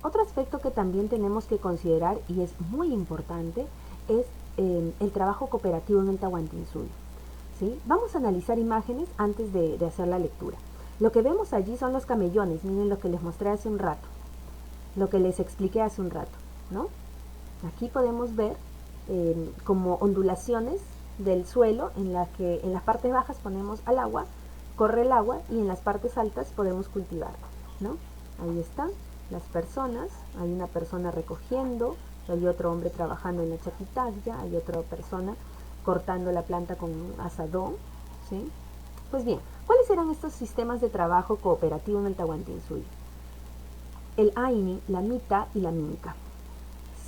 Otro aspecto que también tenemos que considerar y es muy importante es el trabajo cooperativo en el Tahuantinsuyo. ¿Sí? Vamos a analizar imágenes antes de hacer la lectura. Lo que vemos allí son los camellones, miren lo que les mostré hace un rato, lo que les expliqué hace un rato, ¿no? Aquí podemos ver como ondulaciones del suelo en la que en las partes bajas ponemos al agua, corre el agua y en las partes altas podemos cultivar, ¿no? Ahí están las personas, hay una persona recogiendo, hay otro hombre trabajando en la chaquitalla, hay otra persona cortando la planta con un asadón, ¿sí? Pues bien, ¿cuáles eran estos sistemas de trabajo cooperativo en el Tahuantinsuyo? El Aini, la Mita y la Minca,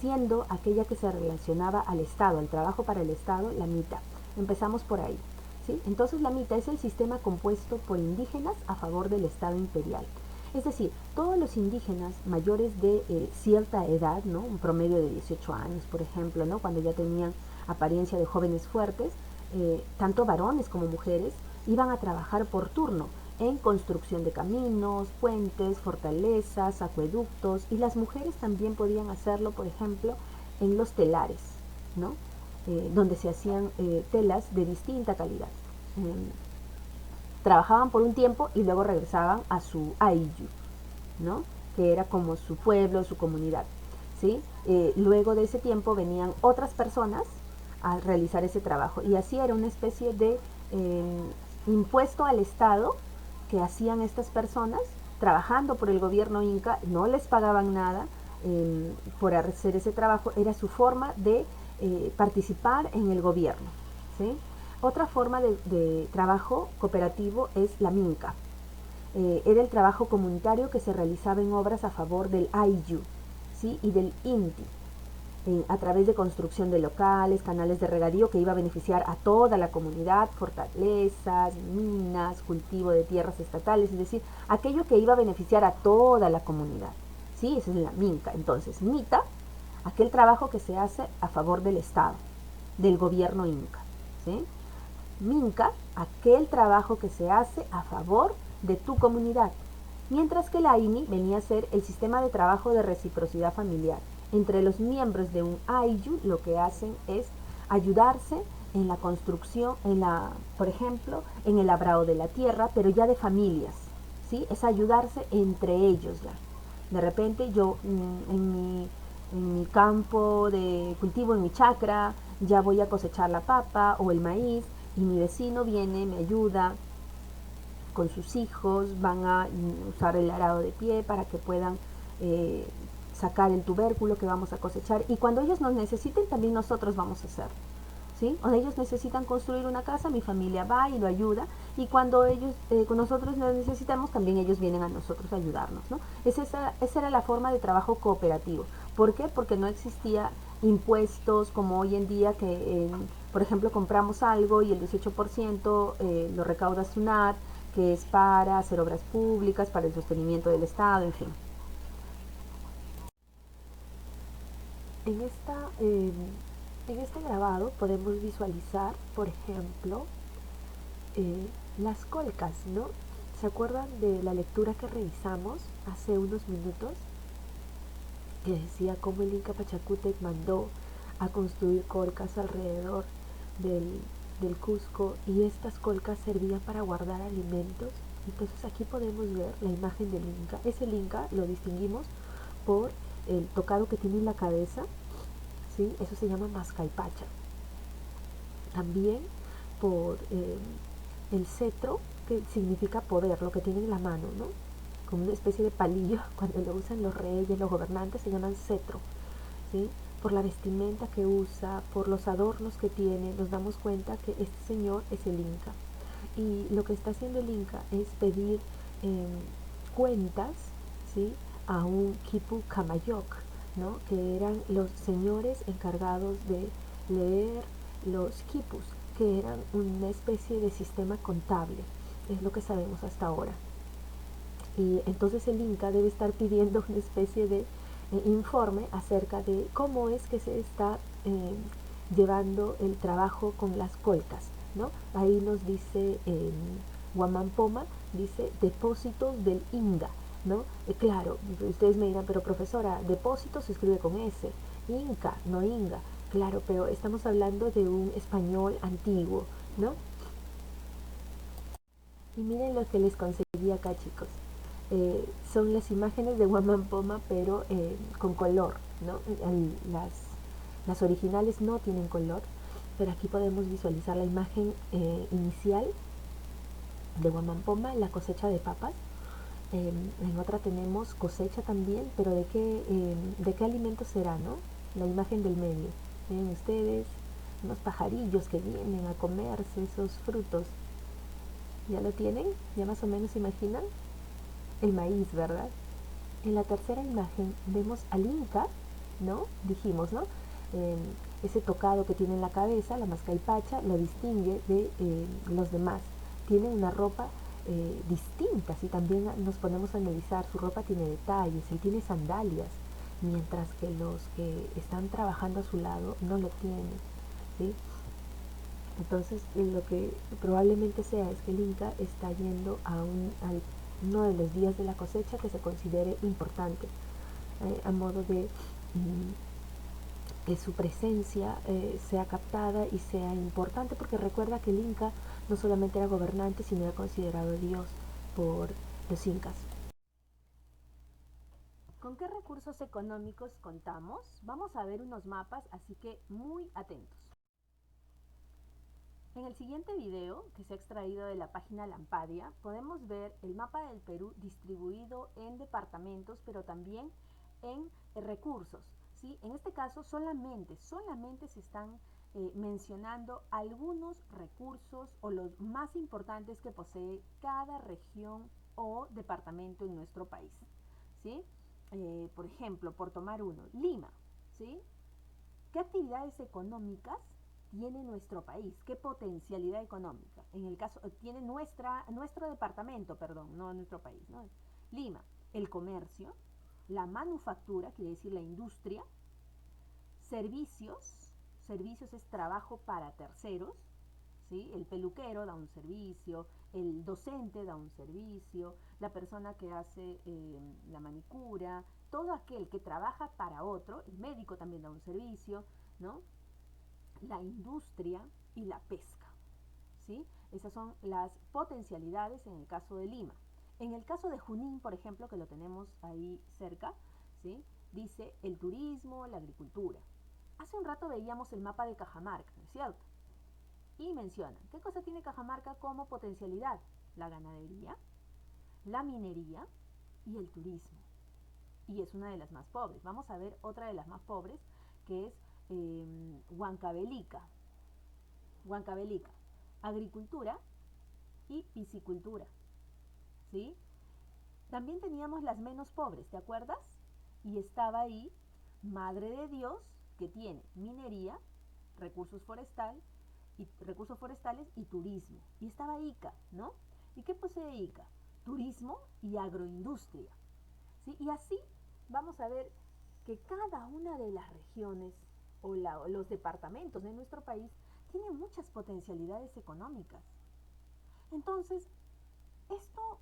siendo aquella que se relacionaba al Estado, al trabajo para el Estado, la Mita. Empezamos por ahí, ¿sí? Entonces la Mita es el sistema compuesto por indígenas a favor del Estado imperial. Es decir, todos los indígenas mayores de cierta edad, ¿no? Un promedio de 18 años, por ejemplo, ¿no? Cuando ya tenían apariencia de jóvenes fuertes, tanto varones como mujeres, iban a trabajar por turno en construcción de caminos, puentes, fortalezas, acueductos, y las mujeres también podían hacerlo, por ejemplo, en los telares, ¿no? Donde se hacían telas de distinta calidad. Trabajaban por un tiempo y luego regresaban a su Ayllu, ¿no? Que era como su pueblo, su comunidad, ¿sí? Luego de ese tiempo venían otras personas a realizar ese trabajo y así era una especie de impuesto al Estado que hacían estas personas trabajando por el gobierno inca, no les pagaban nada por hacer ese trabajo, era su forma de participar en el gobierno, ¿sí? Otra forma de trabajo cooperativo es la minca. Era el trabajo comunitario que se realizaba en obras a favor del Ayllu, ¿sí? Y del Inti, a través de construcción de locales, canales de regadío que iba a beneficiar a toda la comunidad, fortalezas, minas, cultivo de tierras estatales, es decir, aquello que iba a beneficiar a toda la comunidad. ¿Sí? Esa es la minca. Entonces, mita, aquel trabajo que se hace a favor del Estado, del gobierno inca. ¿Sí? Minca, aquel trabajo que se hace a favor de tu comunidad. Mientras que la INI venía a ser el sistema de trabajo de reciprocidad familiar. Entre los miembros de un Ayllu lo que hacen es ayudarse en la construcción, por ejemplo, en el labrado de la tierra, pero ya de familias, ¿sí? Es ayudarse entre ellos ya. De repente yo en mi campo de cultivo, en mi chacra, ya voy a cosechar la papa o el maíz y mi vecino viene, me ayuda con sus hijos, van a usar el arado de pie para que puedan sacar el tubérculo que vamos a cosechar y cuando ellos nos necesiten también nosotros vamos a hacerlo. ¿Sí? O ellos necesitan construir una casa, mi familia va y lo ayuda y cuando ellos, nosotros lo necesitamos también ellos vienen a nosotros a ayudarnos, ¿no? Esa era la forma de trabajo cooperativo. ¿Por qué? Porque no existía impuestos como hoy en día que, por ejemplo, compramos algo y el 18% lo recauda SUNAT, que es para hacer obras públicas, para el sostenimiento del Estado, en fin. En, esta, en este grabado podemos visualizar, por ejemplo, las colcas, ¿no? ¿Se acuerdan de la lectura que revisamos hace unos minutos? Que decía cómo el Inca Pachacútec mandó a construir colcas alrededor del Cusco y estas colcas servían para guardar alimentos. Entonces aquí podemos ver la imagen del Inca. Es el Inca, lo distinguimos por el tocado que tiene en la cabeza, ¿sí? Eso se llama mascaipacha. También por el cetro, que significa poder, lo que tiene en la mano, ¿no? Como una especie de palillo, cuando lo usan los reyes, los gobernantes, se llaman cetro, ¿sí? Por la vestimenta que usa, por los adornos que tiene, nos damos cuenta que este señor es el Inca. Y lo que está haciendo el Inca es pedir cuentas, ¿sí? A un Quipu Camayoc, ¿no? Que eran los señores encargados de leer los quipus, que eran una especie de sistema contable, es lo que sabemos hasta ahora. Y entonces el Inca debe estar pidiendo una especie de informe acerca de cómo es que se está llevando el trabajo con las colcas, ¿no? Ahí nos dice Guamampoma, dice depósitos del Inga. ¿no? Claro, ustedes me dirán, pero profesora, depósito se escribe con S, Inca, no Inga, claro, pero estamos hablando de un español antiguo, ¿no? Y miren lo que les conseguí acá, chicos. Son las imágenes de Guamampoma, pero con color, ¿no? Las originales no tienen color, pero aquí podemos visualizar la imagen inicial de Guamampoma, la cosecha de papas. En otra tenemos cosecha también, pero de qué alimento será, ¿no? La imagen del medio. Miren ustedes, unos pajarillos que vienen a comerse esos frutos. ¿Ya lo tienen? ¿Ya más o menos se imaginan? El maíz, ¿verdad? En la tercera imagen vemos al Inca, ¿no? Dijimos, ¿no? Eh, Ese tocado que tiene en la cabeza, la mascaipacha, lo distingue de los demás. Tiene una ropa distinta, si también nos ponemos a analizar, su ropa tiene detalles, él tiene sandalias, mientras que los que están trabajando a su lado no lo tienen, ¿sí? Entonces, lo que probablemente sea es que el Inca está yendo a uno de los días de la cosecha que se considere importante, a modo de que su presencia sea captada y sea importante, porque recuerda que el Inca no solamente era gobernante, sino era considerado Dios por los incas. ¿Con qué recursos económicos contamos? Vamos a ver unos mapas, así que muy atentos. En el siguiente video, que se ha extraído de la página Lampadia, podemos ver el mapa del Perú distribuido en departamentos, pero también en recursos, ¿sí? En este caso, solamente se están mencionando algunos recursos o los más importantes que posee cada región o departamento en nuestro país, ¿sí? Por ejemplo, por tomar uno, Lima, ¿sí? ¿Qué actividades económicas tiene nuestro país? ¿Qué potencialidad económica? En el caso, tiene nuestro departamento, perdón, no nuestro país, ¿no? Lima, el comercio, la manufactura, quiere decir la industria, servicios es trabajo para terceros, ¿sí? El peluquero da un servicio, el docente da un servicio, la persona que hace la manicura, todo aquel que trabaja para otro, el médico también da un servicio, ¿no? La industria y la pesca, ¿sí? Esas son las potencialidades en el caso de Lima. En el caso de Junín, por ejemplo, que lo tenemos ahí cerca, ¿sí? Dice el turismo, la agricultura. Hace un rato veíamos el mapa de Cajamarca, ¿no es cierto? Y mencionan, ¿qué cosa tiene Cajamarca como potencialidad? La ganadería, la minería y el turismo. Y es una de las más pobres. Vamos a ver otra de las más pobres, que es Huancavelica. Huancavelica, agricultura y piscicultura, ¿sí? También teníamos las menos pobres, ¿te acuerdas? Y estaba ahí Madre de Dios, que tiene minería, recursos recursos forestales y turismo. Y estaba Ica, ¿no? ¿Y qué posee Ica? Turismo y agroindustria, ¿sí? Y así vamos a ver que cada una de las regiones o los departamentos de nuestro país tiene muchas potencialidades económicas. Entonces, esto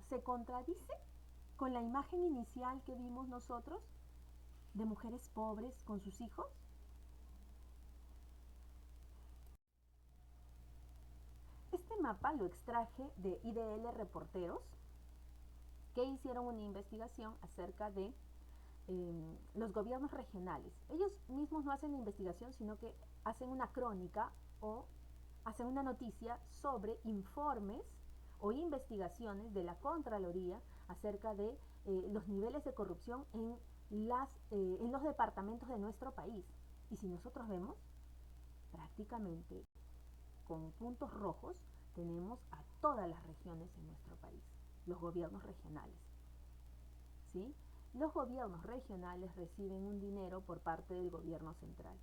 se contradice con la imagen inicial que vimos nosotros de mujeres pobres con sus hijos. Este mapa lo extraje de IDL Reporteros, que hicieron una investigación acerca de los gobiernos regionales. Ellos mismos no hacen la investigación, sino que hacen una crónica o hacen una noticia sobre informes o investigaciones de la Contraloría acerca de los niveles de corrupción en los departamentos de nuestro país. Y si nosotros vemos, prácticamente con puntos rojos tenemos a todas las regiones en nuestro país, los gobiernos regionales, ¿sí? Los gobiernos regionales reciben un dinero por parte del gobierno central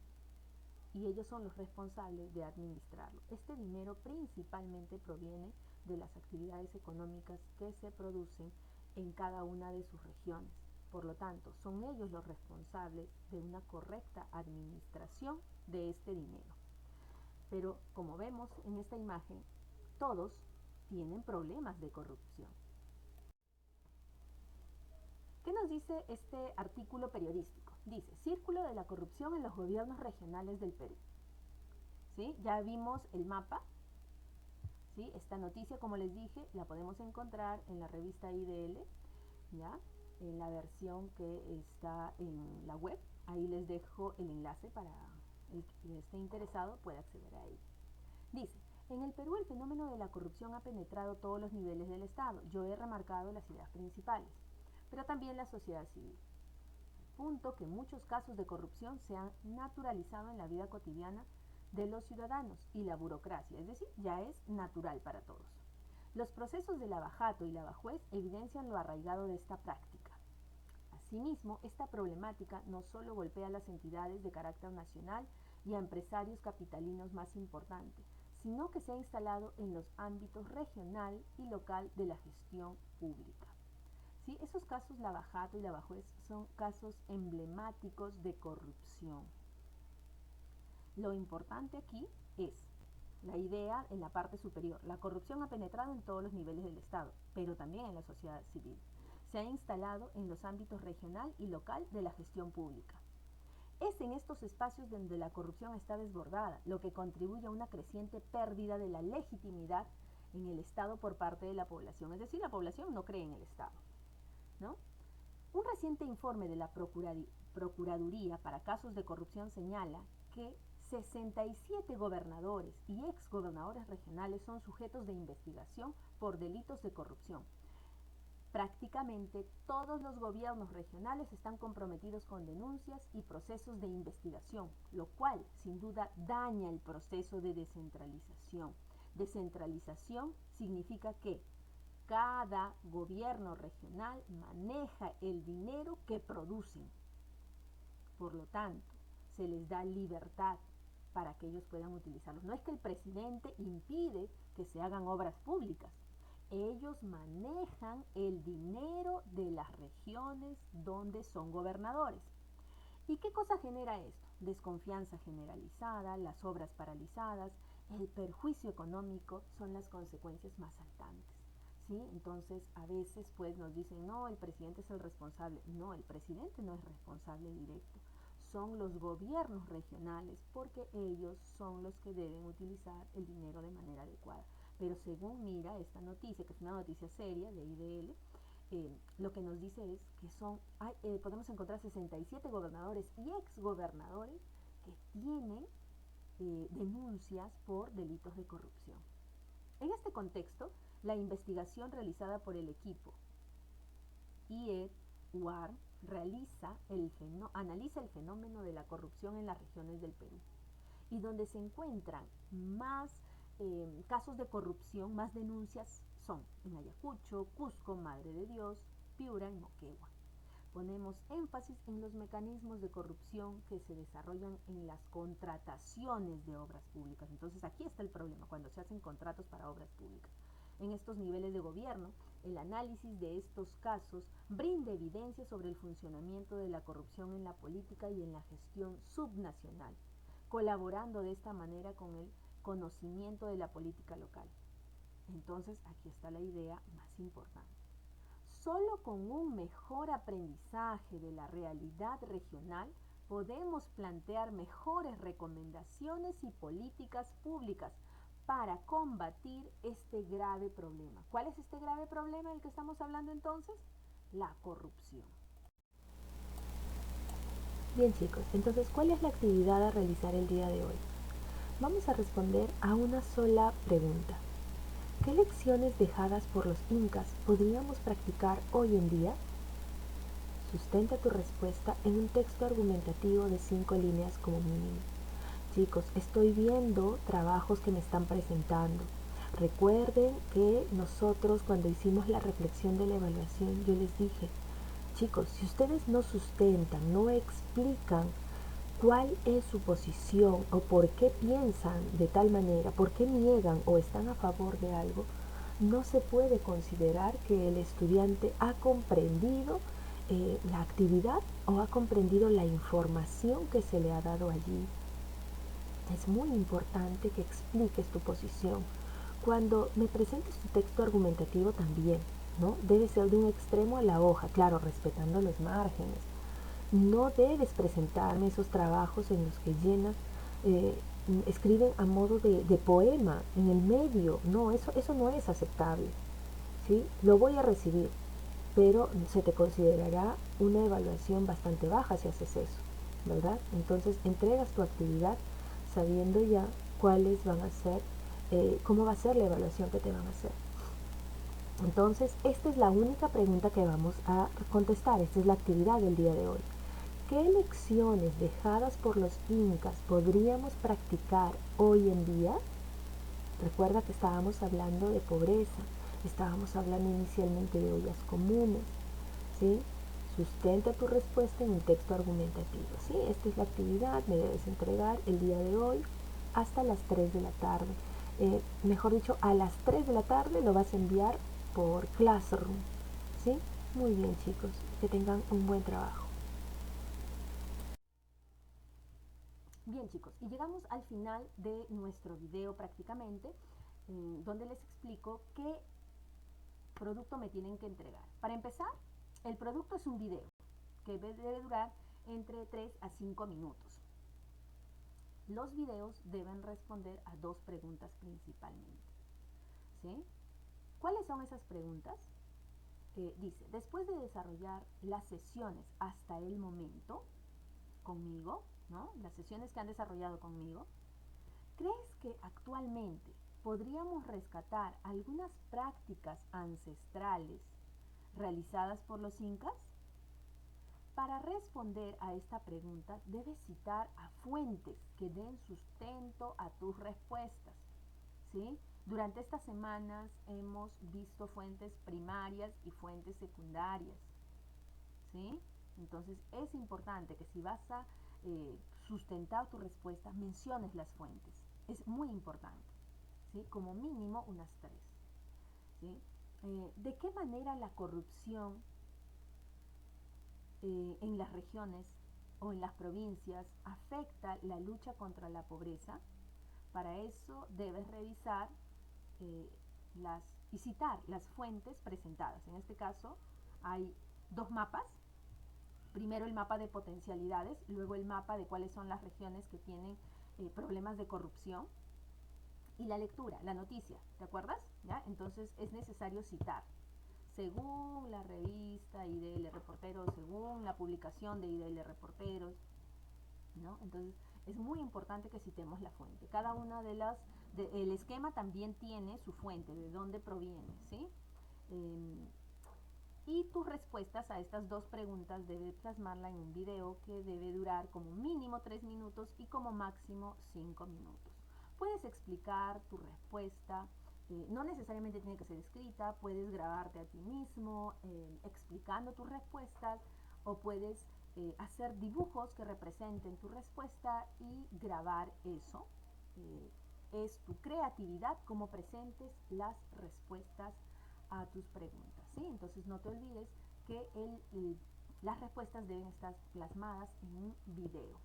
y ellos son los responsables de administrarlo. Este dinero principalmente proviene de las actividades económicas que se producen en cada una de sus regiones. Por lo tanto, son ellos los responsables de una correcta administración de este dinero. Pero como vemos en esta imagen, todos tienen problemas de corrupción. ¿Qué nos dice este artículo periodístico? Dice, Círculo de la corrupción en los gobiernos regionales del Perú. ¿Sí? Ya vimos el mapa. ¿Sí? Esta noticia, como les dije, la podemos encontrar en la revista IDL, ¿ya? En la versión que está en la web. Ahí les dejo el enlace para el que esté interesado pueda acceder a ella. Dice, en el Perú el fenómeno de la corrupción ha penetrado todos los niveles del Estado. Yo he remarcado las ideas principales, pero también la sociedad civil. Punto que muchos casos de corrupción se han naturalizado en la vida cotidiana de los ciudadanos y la burocracia, es decir, ya es natural para todos. Los procesos de lavajato y lavajuez evidencian lo arraigado de esta práctica. Asimismo, esta problemática no solo golpea a las entidades de carácter nacional y a empresarios capitalinos más importantes, sino que se ha instalado en los ámbitos regional y local de la gestión pública. ¿Sí? Esos casos lavajato y lavajuez son casos emblemáticos de corrupción. Lo importante aquí es la idea en la parte superior. La corrupción ha penetrado en todos los niveles del Estado, pero también en la sociedad civil. Se ha instalado en los ámbitos regional y local de la gestión pública. Es en estos espacios donde la corrupción está desbordada, lo que contribuye a una creciente pérdida de la legitimidad en el Estado por parte de la población. Es decir, la población no cree en el Estado, ¿no? Un reciente informe de la Procuraduría para casos de corrupción señala que 67 gobernadores y exgobernadores regionales son sujetos de investigación por delitos de corrupción. Prácticamente todos los gobiernos regionales están comprometidos con denuncias y procesos de investigación, lo cual sin duda daña el proceso de descentralización. Descentralización significa que cada gobierno regional maneja el dinero que producen. Por lo tanto, se les da libertad para que ellos puedan utilizarlos. No es que el presidente impide que se hagan obras públicas. Ellos manejan el dinero de las regiones donde son gobernadores. ¿Y qué cosa genera esto? Desconfianza generalizada, las obras paralizadas, el perjuicio económico son las consecuencias más saltantes. ¿Sí? Entonces, a veces pues nos dicen, no, el presidente es el responsable. No, el presidente no es responsable directo. Son los gobiernos regionales porque ellos son los que deben utilizar el dinero de manera adecuada. Pero según mira esta noticia, que es una noticia seria de IDL, lo que nos dice es que podemos encontrar 67 gobernadores y exgobernadores que tienen denuncias por delitos de corrupción. En este contexto, la investigación realizada por el equipo IED-UAR analiza el fenómeno de la corrupción en las regiones del Perú y donde se encuentran más casos de corrupción, más denuncias son en Ayacucho, Cusco, Madre de Dios, Piura y Moquegua. Ponemos énfasis en los mecanismos de corrupción que se desarrollan en las contrataciones de obras públicas. Entonces aquí está el problema, cuando se hacen contratos para obras públicas. En estos niveles de gobierno, el análisis de estos casos brinda evidencia sobre el funcionamiento de la corrupción en la política y en la gestión subnacional, colaborando de esta manera con el conocimiento de la política local. Entonces, aquí está la idea más importante. Solo con un mejor aprendizaje de la realidad regional podemos plantear mejores recomendaciones y políticas públicas para combatir este grave problema. ¿Cuál es este grave problema del que estamos hablando entonces? La corrupción. Bien chicos, entonces ¿cuál es la actividad a realizar el día de hoy? Vamos a responder a una sola pregunta. ¿Qué lecciones dejadas por los incas podríamos practicar hoy en día? Sustenta tu respuesta en un texto argumentativo de 5 líneas como mínimo. Chicos, estoy viendo trabajos que me están presentando. Recuerden que nosotros cuando hicimos la reflexión de la evaluación, yo les dije, chicos, si ustedes no sustentan, no explican cuál es su posición o por qué piensan de tal manera, por qué niegan o están a favor de algo, no se puede considerar que el estudiante ha comprendido la actividad o ha comprendido la información que se le ha dado allí. Es muy importante que expliques tu posición. Cuando me presentes tu texto argumentativo también, ¿no? Debe ser de un extremo a la hoja, claro, respetando los márgenes. No debes presentarme esos trabajos en los que llenas, escriben a modo de poema en el medio. No, eso no es aceptable. ¿Sí? Lo voy a recibir, pero se te considerará una evaluación bastante baja si haces eso, ¿verdad? Entonces entregas tu actividad sabiendo ya cuáles van a ser, cómo va a ser la evaluación que te van a hacer. Entonces, esta es la única pregunta que vamos a contestar, esta es la actividad del día de hoy. ¿Qué lecciones dejadas por los incas podríamos practicar hoy en día? Recuerda que estábamos hablando de pobreza, estábamos hablando inicialmente de ollas comunes, ¿sí? Sustenta tu respuesta en un texto argumentativo, ¿sí? Esta es la actividad, me debes entregar el día de hoy hasta las 3 de la tarde. Mejor dicho, a las 3 de la tarde lo vas a enviar por Classroom, ¿sí? Muy bien, chicos, que tengan un buen trabajo. Bien, chicos, y llegamos al final de nuestro video prácticamente, donde les explico qué producto me tienen que entregar. Para empezar, el producto es un video que debe durar entre 3 a 5 minutos. Los videos deben responder a 2 preguntas principalmente, ¿sí? ¿Cuáles son esas preguntas? Dice, después de desarrollar las sesiones hasta el momento conmigo, ¿no? Las sesiones que han desarrollado conmigo, ¿crees que actualmente podríamos rescatar algunas prácticas ancestrales realizadas por los incas? Para responder a esta pregunta, debes citar a fuentes que den sustento a tus respuestas, ¿sí? Durante estas semanas hemos visto fuentes primarias y fuentes secundarias, ¿sí? Entonces es importante que si vas a sustentar tu respuesta, menciones las fuentes. Es muy importante, ¿sí? Como mínimo unas 3, ¿sí? ¿De qué manera la corrupción en las regiones o en las provincias afecta la lucha contra la pobreza? Para eso debes revisar y citar las fuentes presentadas. En este caso hay 2 mapas. Primero el mapa de potencialidades, luego el mapa de cuáles son las regiones que tienen problemas de corrupción. Y la lectura, la noticia, ¿te acuerdas? ¿Ya? Entonces es necesario citar. Según la revista IDL Reporteros, según la publicación de IDL Reporteros, ¿no? Entonces es muy importante que citemos la fuente. Cada una de las, el esquema también tiene su fuente, de dónde proviene, ¿sí? Y tus respuestas a estas 2 preguntas debes plasmarla en un video que debe durar como mínimo 3 minutos y como máximo 5 minutos. Puedes explicar tu respuesta, no necesariamente tiene que ser escrita, puedes grabarte a ti mismo explicando tus respuestas, o puedes hacer dibujos que representen tu respuesta y grabar eso. Es tu creatividad como presentes las respuestas a tus preguntas, ¿sí? Entonces no te olvides que las respuestas deben estar plasmadas en un video.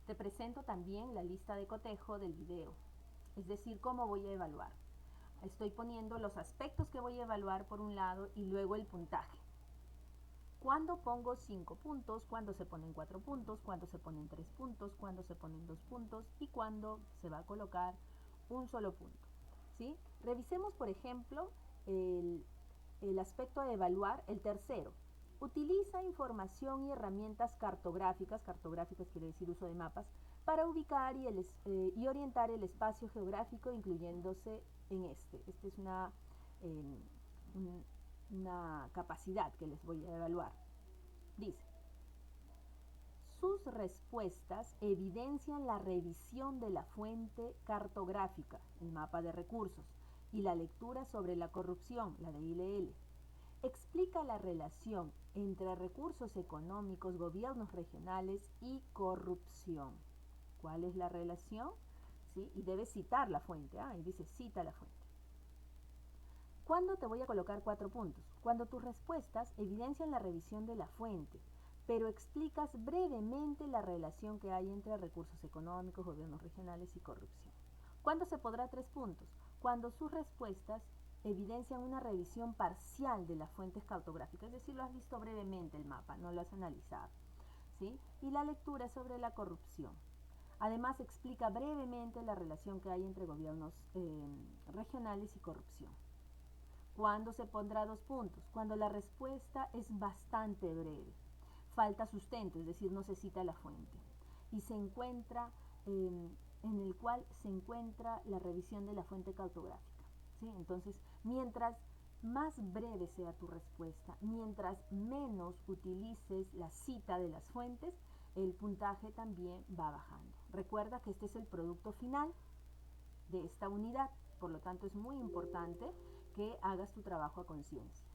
Te presento también la lista de cotejo del video, es decir, cómo voy a evaluar. Estoy poniendo los aspectos que voy a evaluar por un lado y luego el puntaje. ¿Cuándo pongo 5 puntos? ¿Cuándo se ponen 4 puntos? ¿Cuándo se ponen 3 puntos? ¿Cuándo se ponen 2 puntos? ¿Y cuándo se va a colocar un solo punto? ¿Sí? Revisemos, por ejemplo, el aspecto de evaluar, el tercero. Utiliza información y herramientas cartográficas, cartográficas quiere decir uso de mapas, para ubicar y orientar el espacio geográfico incluyéndose en este. Esta es una capacidad que les voy a evaluar. Dice, sus respuestas evidencian la revisión de la fuente cartográfica, el mapa de recursos, y la lectura sobre la corrupción, la de ILL. Explica la relación entre recursos económicos, gobiernos regionales y corrupción. ¿Cuál es la relación? ¿Sí? Y debes citar la fuente. Y dice, cita la fuente. ¿Cuándo te voy a colocar 4 puntos? Cuando tus respuestas evidencian la revisión de la fuente, pero explicas brevemente la relación que hay entre recursos económicos, gobiernos regionales y corrupción. ¿Cuándo se podrá 3 puntos? cuando sus respuestas evidencian una revisión parcial de las fuentes cartográficas, es decir, lo has visto brevemente el mapa, no lo has analizado, ¿sí? Y la lectura es sobre la corrupción. Además, explica brevemente la relación que hay entre gobiernos regionales y corrupción. ¿Cuándo se pondrá 2 puntos? Cuando la respuesta es bastante breve, falta sustento, es decir, no se cita la fuente, y se encuentra en el cual se encuentra la revisión de la fuente cartográfica, ¿sí? Entonces, mientras más breve sea tu respuesta, mientras menos utilices la cita de las fuentes, el puntaje también va bajando. Recuerda que este es el producto final de esta unidad, por lo tanto es muy importante que hagas tu trabajo a conciencia.